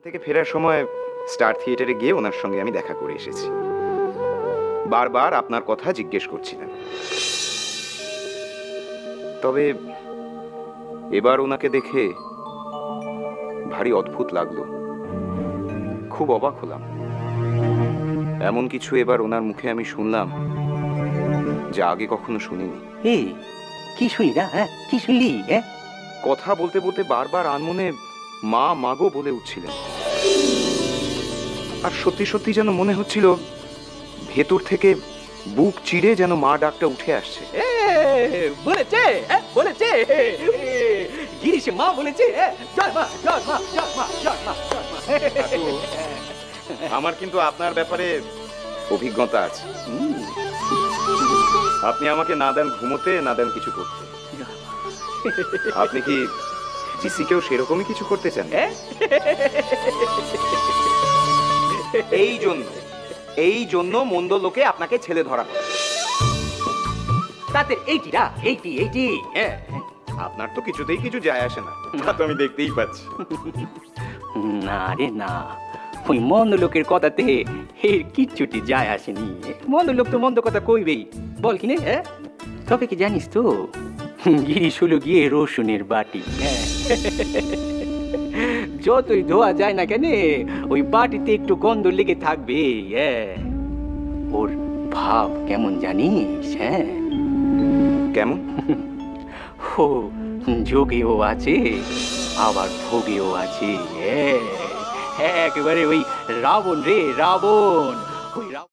থেকে ফেরার সময় স্টার থিয়েটারে গিয়ে ওনার সঙ্গে আমি দেখা করে এসেছি। বারবার আপনার কথা জিজ্ঞেস করছিলেন, তবে এবার ওনাকে দেখে ভারী অদ্ভুত লাগলো, খুব অবাক হলাম। এমন কিছু এবার ওনার মুখে আমি শুনলাম যা আগে কখনো শুনিনি। এই কি শুনলি না? হ্যাঁ, কি শুনলি? হ্যাঁ, কথা বলতে বলতে বারবার আনমনে মা মাগো বলে উঠছিলেন, আর সত্যি সত্যি যেন মনে হচ্ছিল ভেতর থেকে বুক চিরে যেন মা ডাকটা উঠে আসছে। বলেছে বলেছে গিরিশ মা বলেছে, জয় মা জয় মা জয় মা জয় মা জয় মা। কাকু, আমার কিন্তু আপনার ব্যাপারে অভিজ্ঞতা আছে। আপনি আমাকে না দেন ঘুমোতে, না দেন কিছু করতে। আপনি কি জিসিকেও সেরকমই কিছু করতে চান? এই জন্য মন্দ লোকে আপনাকে ছেলে ধরা হয়। তাতে এইটি না, এইটি এইটি। আপনার তো কিছুতেই কিছু যায় আসে না, তা তো আমি দেখতেই পাচ্ছি। না রে না, ওই মন্দ লোকের কথাতে এর কিচ্ছুটি যায় আসেনি। মন্দ লোক তো মন্দ কথা কইবেই, বল কিনে। তবে কি জানিস তো, গিরিশ হলো গিয়ে রসুনের বাটি। যতই ধোয়া যায় না কেন, ওই বাটিতে একটু গন্ধ লেগে থাকবে। ওর ভাব কেমন জানিস? কেমন? ও যোগেও আছে, আবার ভোগেও আছে। একেবারে ওই রাবণ রে, রাবণ। ওই